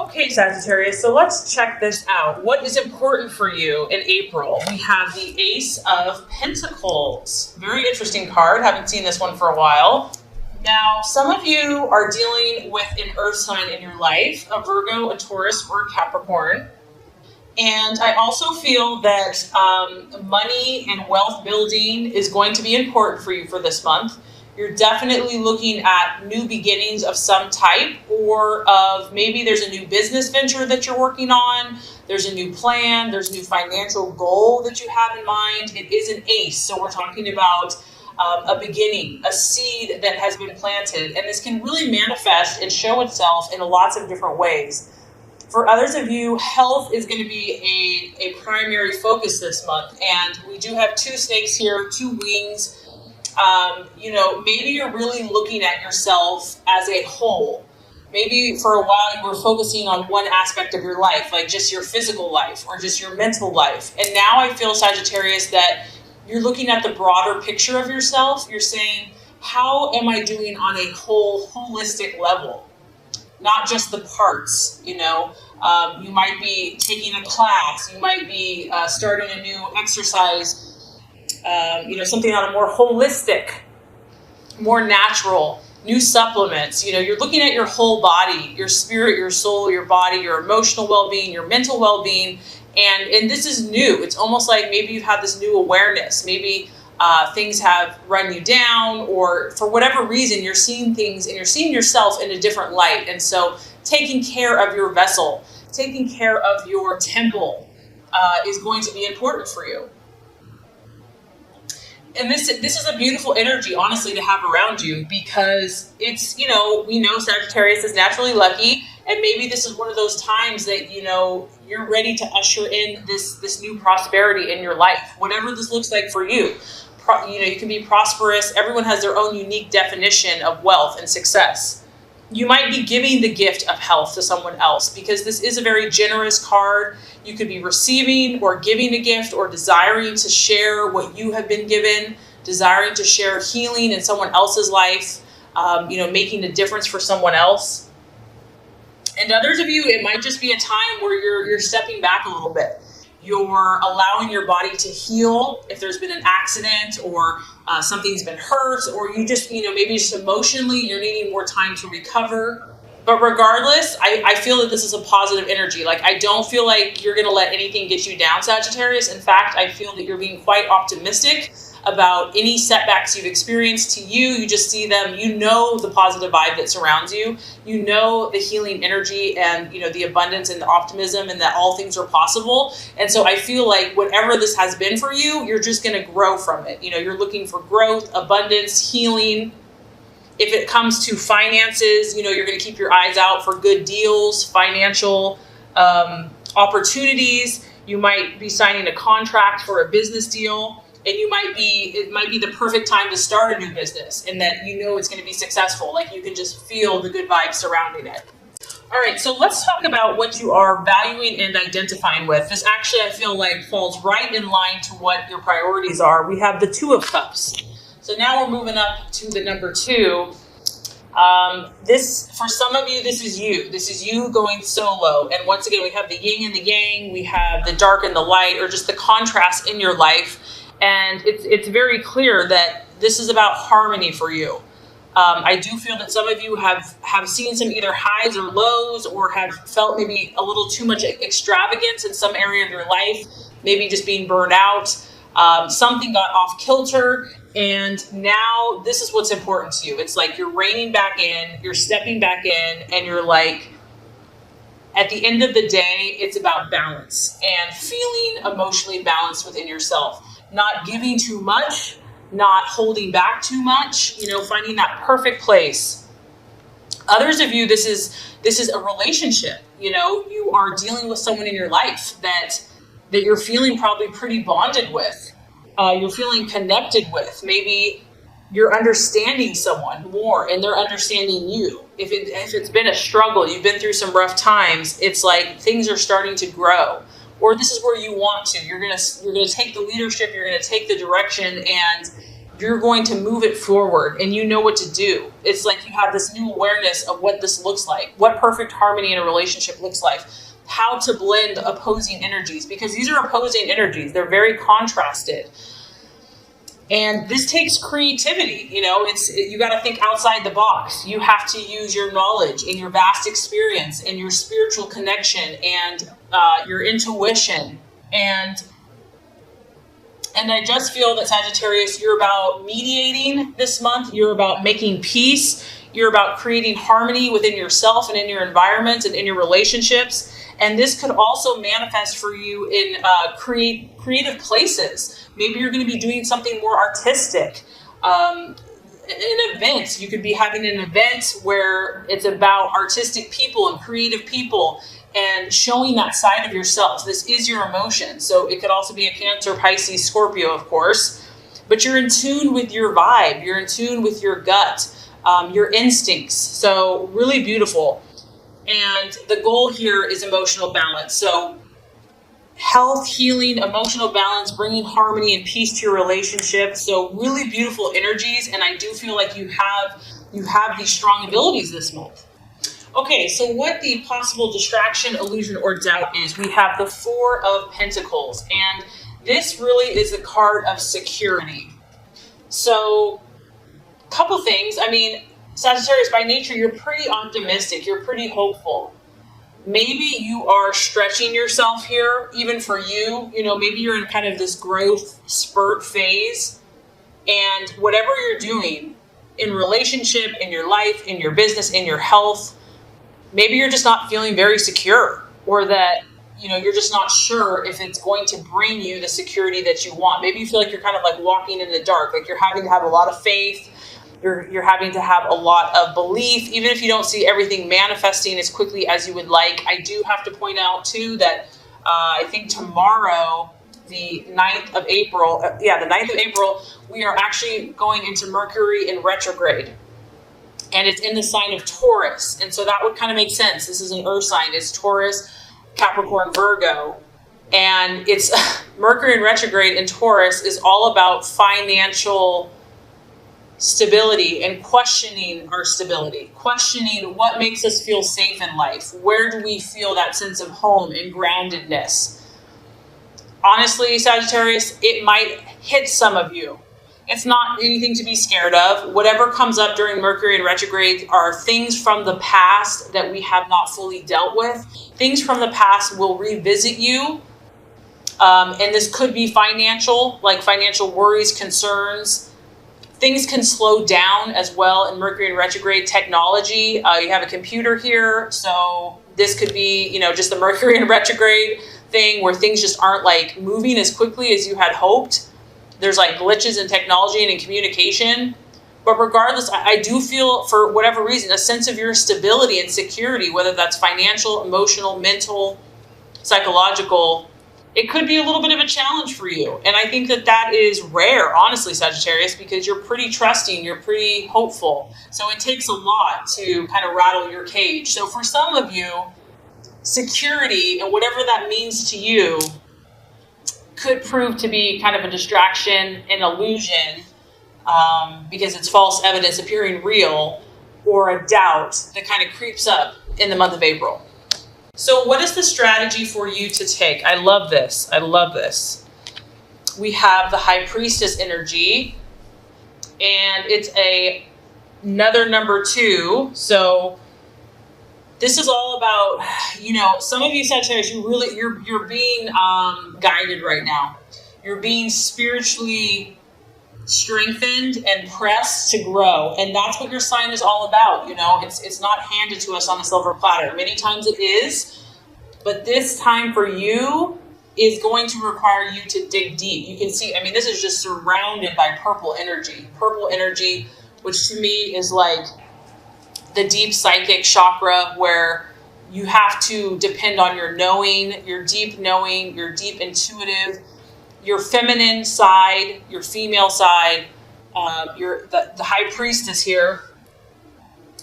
Okay, Sagittarius, so let's check this out. What is important for you in April? We have the Ace of Pentacles. Very interesting card. Haven't seen this one for a while. Now, some of you are dealing with an earth sign in your life, a Virgo, a Taurus, or a Capricorn. And I also feel that money and wealth building is going to be important for you for this month. You're definitely looking at new beginnings of some type, or of maybe there's a new business venture that you're working on. There's a new plan. There's a new financial goal that you have in mind. It is an ace. So we're talking about a beginning, a seed that has been planted. And this can really manifest and show itself in lots of different ways. For others of you, health is going to be a primary focus this month. And we do have two snakes here, two wings. Maybe you're really looking at yourself as a whole. Maybe for a while you were focusing on one aspect of your life, like just your physical life or just your mental life. And now I feel, Sagittarius, that you're looking at the broader picture of yourself. You're saying, how am I doing on a holistic level? Not just the parts, you might be taking a class, you might be starting a new exercise, something on a more holistic, more natural, new supplements. You're looking at your whole body, your spirit, your soul, your body, your emotional well-being, your mental well-being. And this is new. It's almost like maybe you've had this new awareness. Maybe things have run you down, or for whatever reason, you're seeing things and you're seeing yourself in a different light. And so taking care of your vessel, taking care of your temple is going to be important for you. And this is a beautiful energy, honestly, to have around you, because it's, we know Sagittarius is naturally lucky. And maybe this is one of those times that, you're ready to usher in this new prosperity in your life, whatever this looks like for you. You can be prosperous. Everyone has their own unique definition of wealth and success. You might be giving the gift of health to someone else, because this is a very generous card. You could be receiving or giving a gift, or desiring to share what you have been given, desiring to share healing in someone else's life, making a difference for someone else. And others of you, it might just be a time where you're stepping back a little bit. You're allowing your body to heal if there's been an accident, or something's been hurt, or you just, maybe just emotionally you're needing more time to recover. But regardless, I feel that this is a positive energy. Like, I don't feel like you're going to let anything get you down, Sagittarius. In fact, I feel that you're being quite optimistic about any setbacks you've experienced. To you just see them, the positive vibe that surrounds you, the healing energy and, the abundance and the optimism, and that all things are possible. And so I feel like whatever this has been for you, you're just going to grow from it. You're looking for growth, abundance, healing. If it comes to finances, you're going to keep your eyes out for good deals, financial opportunities. You might be signing a contract for a business deal. And it might be the perfect time to start a new business, and that it's going to be successful. Like, you can just feel the good vibes surrounding it. All right, so let's talk about what you are valuing and identifying with. This actually, I feel like, falls right in line to what your priorities are. We have the Two of Cups. So now we're moving up to the number 2. For some of you, this is you. This is you going solo. And once again, we have the yin and the yang. We have the dark and the light, or just the contrast in your life. And it's very clear that this is about harmony for you. I do feel that some of you have seen some either highs or lows, or have felt maybe a little too much extravagance in some area of your life, maybe just being burned out. Something got off kilter, and now this is what's important to you. It's like you're reining back in, you're stepping back in, and you're like, at the end of the day, it's about balance and feeling emotionally balanced within yourself. Not giving too much, not holding back too much, finding that perfect place. Others of you, this is a relationship. You are dealing with someone in your life that you're feeling probably pretty bonded with. You're feeling connected with. Maybe you're understanding someone more, and they're understanding you. If it's been a struggle, you've been through some rough times, it's like things are starting to grow. Or this is where you want to. You're gonna take the leadership. You're gonna take the direction, and you're going to move it forward and you know what to do. It's like you have this new awareness of what this looks like, what perfect harmony in a relationship looks like, how to blend opposing energies, because these are opposing energies. They're very contrasted. And this takes creativity. You got to think outside the box. You have to use your knowledge and your vast experience and your spiritual connection and your intuition. And I just feel that, Sagittarius, you're about mediating this month. You're about making peace. You're about creating harmony within yourself and in your environment and in your relationships. And this could also manifest for you in creative places. Maybe you're going to be doing something more artistic. An event. You could be having an event where it's about artistic people and creative people and showing that side of yourself. This is your emotion. So it could also be a Cancer, Pisces, Scorpio, of course. But you're in tune with your vibe. You're in tune with your gut, your instincts. So really beautiful. And the goal here is emotional balance. So health, healing, emotional balance, bringing harmony and peace to your relationship. So really beautiful energies. And I do feel like you have these strong abilities this month. Okay, so what the possible distraction, illusion, or doubt is, we have the Four of Pentacles. And this really is a card of security. So a couple things. I mean, Sagittarius, by nature, you're pretty optimistic. You're pretty hopeful. Maybe you are stretching yourself here, even for you. Maybe you're in kind of this growth spurt phase. And whatever you're doing in relationship, in your life, in your business, in your health, maybe you're just not feeling very secure, or that, you're just not sure if it's going to bring you the security that you want. Maybe you feel like you're kind of like walking in the dark, like you're having to have a lot of faith. You're having to have a lot of belief, even if you don't see everything manifesting as quickly as you would like. I do have to point out, too, that I think tomorrow, the 9th of April, we are actually going into Mercury in retrograde. And it's in the sign of Taurus. And so that would kind of make sense. This is an earth sign. It's Taurus, Capricorn, Virgo. And it's Mercury in retrograde in Taurus is all about financial stability and questioning our stability, questioning what makes us feel safe in life. Where do we feel that sense of home and groundedness? Honestly, Sagittarius, it might hit some of you. It's not anything to be scared of. Whatever comes up during Mercury in retrograde are things from the past that we have not fully dealt with. Things from the past will revisit you. And this could be financial, like financial worries, concerns. Things can slow down as well in Mercury in retrograde. Technology, you have a computer here. So this could be, just the Mercury in retrograde thing where things just aren't like moving as quickly as you had hoped. There's like glitches in technology and in communication. But regardless, I do feel, for whatever reason, a sense of your stability and security, whether that's financial, emotional, mental, psychological. It could be a little bit of a challenge for you. And I think that is rare, honestly, Sagittarius, because you're pretty trusting, you're pretty hopeful. So it takes a lot to kind of rattle your cage. So for some of you, security and whatever that means to you could prove to be kind of a distraction, an illusion, because it's false evidence appearing real, or a doubt that kind of creeps up in the month of April. So what is the strategy for you to take? I love this. We have the High Priestess energy, and it's another number 2. So this is all about, some of you Sagittarius, you're being guided right now. You're being spiritually strengthened and pressed to grow. And that's what your sign is all about. It's not handed to us on a silver platter. Many times it is, but this time for you is going to require you to dig deep. You can see, this is just surrounded by purple energy, which to me is like the deep psychic chakra, where you have to depend on your knowing, your deep intuitive, your feminine side, your female side. The High Priestess here,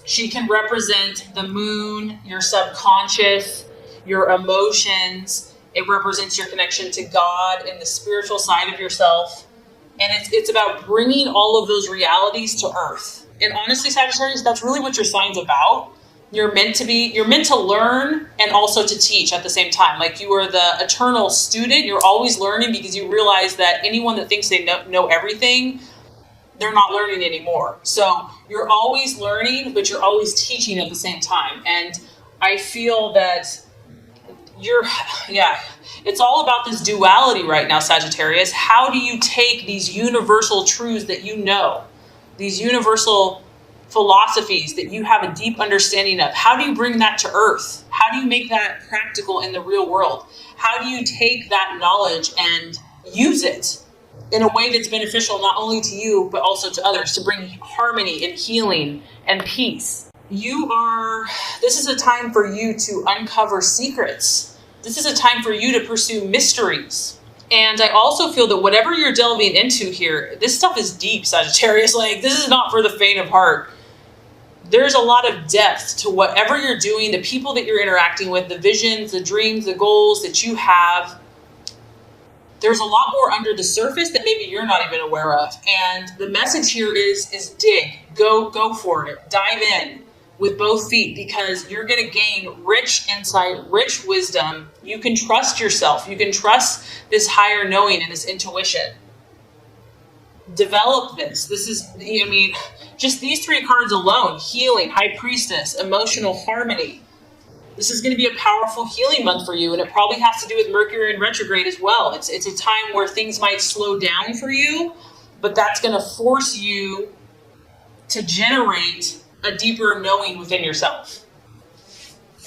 she can represent the moon, your subconscious, your emotions. It represents your connection to God and the spiritual side of yourself. And it's about bringing all of those realities to earth. And honestly, Sagittarius, that's really what your sign's about. You're meant to learn and also to teach at the same time. Like, you are the eternal student. You're always learning, because you realize that anyone that thinks they know everything, they're not learning anymore. So you're always learning, but you're always teaching at the same time. And I feel that it's all about this duality right now, Sagittarius. How do you take these universal truths that you know, these universal philosophies that you have a deep understanding of? How do you bring that to earth? How do you make that practical in the real world? How do you take that knowledge and use it in a way that's beneficial not only to you, but also to others, to bring harmony and healing and peace? This is a time for you to uncover secrets. This is a time for you to pursue mysteries. And I also feel that whatever you're delving into here, this stuff is deep, Sagittarius. Like, this is not for the faint of heart. There's a lot of depth to whatever you're doing, the people that you're interacting with, the visions, the dreams, the goals that you have. There's a lot more under the surface that maybe you're not even aware of. And the message here is dig, go for it, dive in with both feet, because you're going to gain rich insight, rich wisdom. You can trust yourself. You can trust this higher knowing and this intuition. Develop this. This is, just these three cards alone: healing, high priestess, emotional harmony. This is going to be a powerful healing month for you, and it probably has to do with Mercury in retrograde as well. It's a time where things might slow down for you, but that's going to force you to generate a deeper knowing within yourself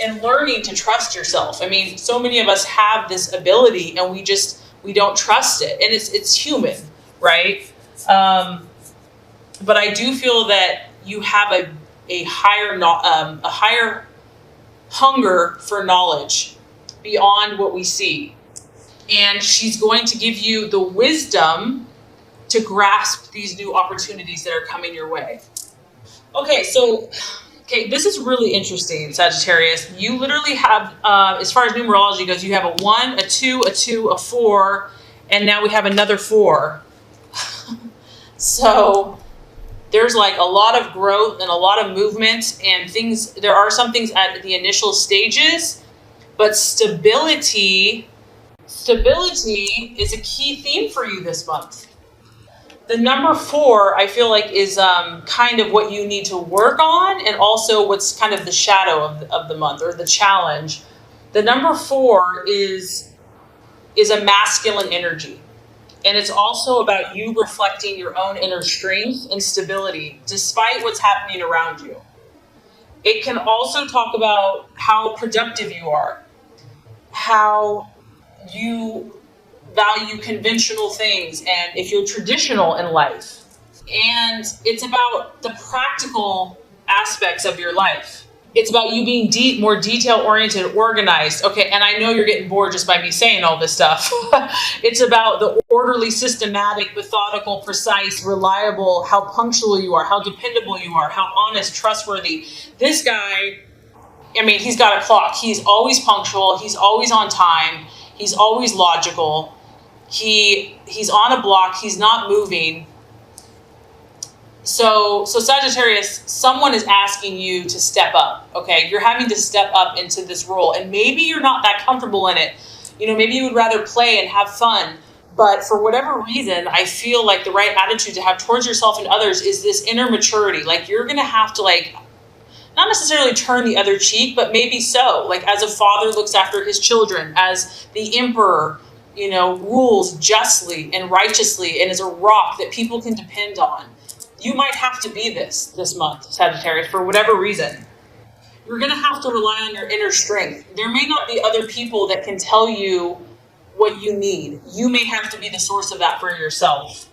and learning to trust yourself. So many of us have this ability and we don't trust it, and it's human, right? But I do feel that you have a higher hunger for knowledge beyond what we see. And she's going to give you the wisdom to grasp these new opportunities that are coming your way. Okay, this is really interesting, Sagittarius. You literally have, as far as numerology goes, you have a 1, a 2, a 2, a 4, and now we have another 4. So there's like a lot of growth and a lot of movement and things. There are some things at the initial stages, but stability is a key theme for you this month. The number 4, I feel like, is kind of what you need to work on, and also what's kind of the shadow of the month, or the challenge. The number 4 is a masculine energy. And it's also about you reflecting your own inner strength and stability despite what's happening around you. It can also talk about how productive you are, how you value conventional things, and if you're traditional in life. And it's about the practical aspects of your life. It's about you being more detail-oriented, organized. Okay, and I know you're getting bored just by me saying all this stuff. It's about the orderly, systematic, methodical, precise, reliable, how punctual you are, how dependable you are, how honest, trustworthy. This guy, he's got a clock. He's always punctual. He's always on time. He's always logical. He's on a block. He's not moving. So Sagittarius, someone is asking you to step up, okay? You're having to step up into this role, and maybe you're not that comfortable in it. Maybe you would rather play and have fun, but for whatever reason, I feel like the right attitude to have towards yourself and others is this inner maturity. Like, you're going to have to, not necessarily turn the other cheek, but maybe so. Like, as a father looks after his children, as the emperor, rules justly and righteously and is a rock that people can depend on. You might have to be this month, Sagittarius, for whatever reason. You're going to have to rely on your inner strength. There may not be other people that can tell you what you need. You may have to be the source of that for yourself.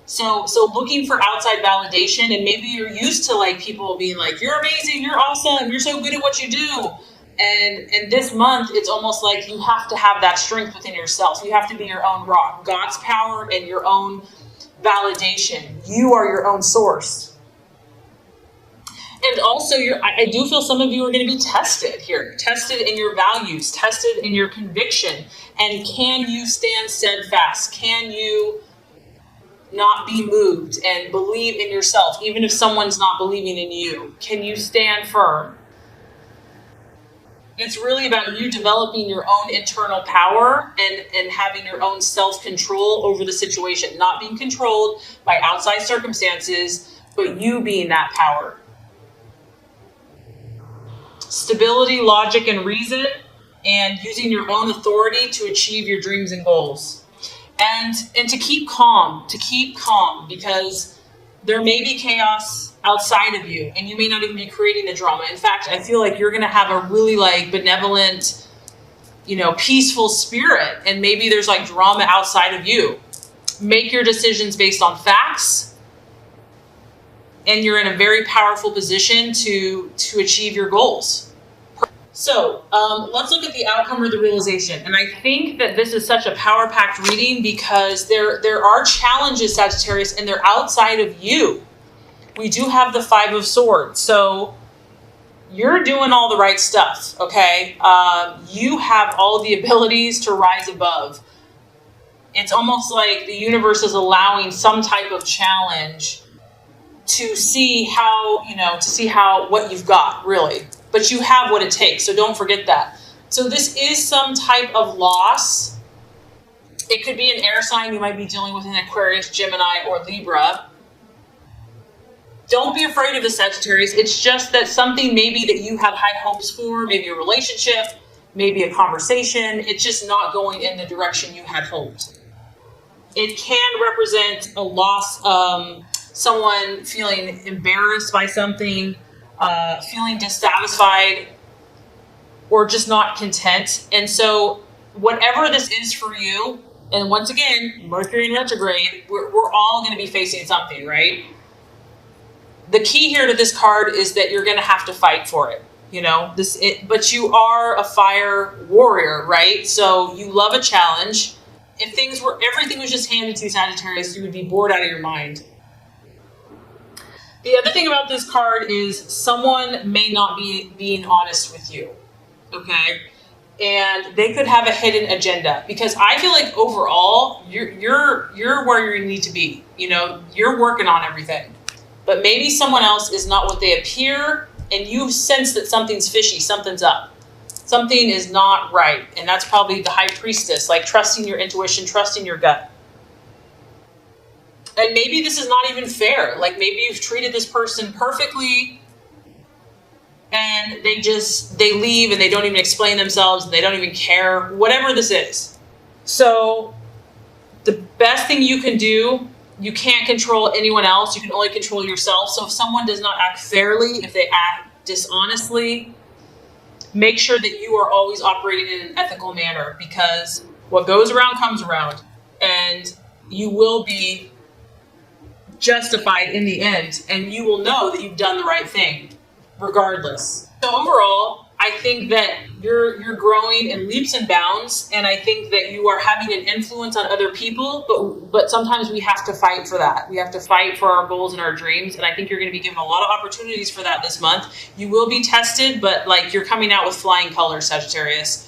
So looking for outside validation, and maybe you're used to people being like, you're amazing, you're awesome, you're so good at what you do. And this month, it's almost like you have to have that strength within yourself. You have to be your own rock, God's power and your own validation. You are your own source. And also, I do feel some of you are going to be tested here, tested in your values, tested in your conviction. And can you stand steadfast? Can you not be moved and believe in yourself, even if someone's not believing in you? Can you stand firm? It's really about you developing your own internal power and having your own self-control over the situation, not being controlled by outside circumstances, but you being that power. Stability, logic, and reason, and using your own authority to achieve your dreams and goals. And to keep calm, because there may be chaos outside of you, and you may not even be creating the drama. In fact, I feel like you're going to have a really like benevolent, peaceful spirit, and maybe there's like drama outside of you. Make your decisions based on facts, and you're in a very powerful position to achieve your goals. So let's look at the outcome or the realization. And I think that this is such a power-packed reading because there are challenges, Sagittarius, and they're outside of you. We do have the Five of Swords. So you're doing all the right stuff, okay? You have all the abilities to rise above. It's almost like the universe is allowing some type of challenge to see how, what you've got, really. But you have what it takes, so don't forget that. So this is some type of loss. It could be an air sign. You might be dealing with an Aquarius, Gemini, or Libra. Don't be afraid of the Sagittarius. It's just that something maybe that you had high hopes for, maybe a relationship, maybe a conversation, it's just not going in the direction you had hoped. It can represent a loss, someone feeling embarrassed by something, feeling dissatisfied, or just not content. And so whatever this is for you, and once again, Mercury in retrograde, we're all going to be facing something, right? The key here to this card is that you're going to have to fight for it, but you are a fire warrior, right? So you love a challenge. If everything was just handed to you, Sagittarius, you would be bored out of your mind. The other thing about this card is someone may not be being honest with you, okay? And they could have a hidden agenda, because I feel like overall you're where you need to be. You're working on everything, but maybe someone else is not what they appear, and you sense that something's fishy, something's up, something is not right, and that's probably the High Priestess, like trusting your intuition, trusting your gut. And maybe this is not even fair. Like maybe you've treated this person perfectly and they leave and they don't even explain themselves and they don't even care, whatever this is. So the best thing you can do, you can't control anyone else. You can only control yourself. So if someone does not act fairly, if they act dishonestly, make sure that you are always operating in an ethical manner, because what goes around comes around, and you will be justified in the end, and you will know that you've done the right thing regardless. So overall, I think that you're growing in leaps and bounds, and I think that you are having an influence on other people, but sometimes we have to fight for that. We have to fight for our goals and our dreams, and I think you're going to be given a lot of opportunities for that this month. You will be tested, but you're coming out with flying colors, Sagittarius.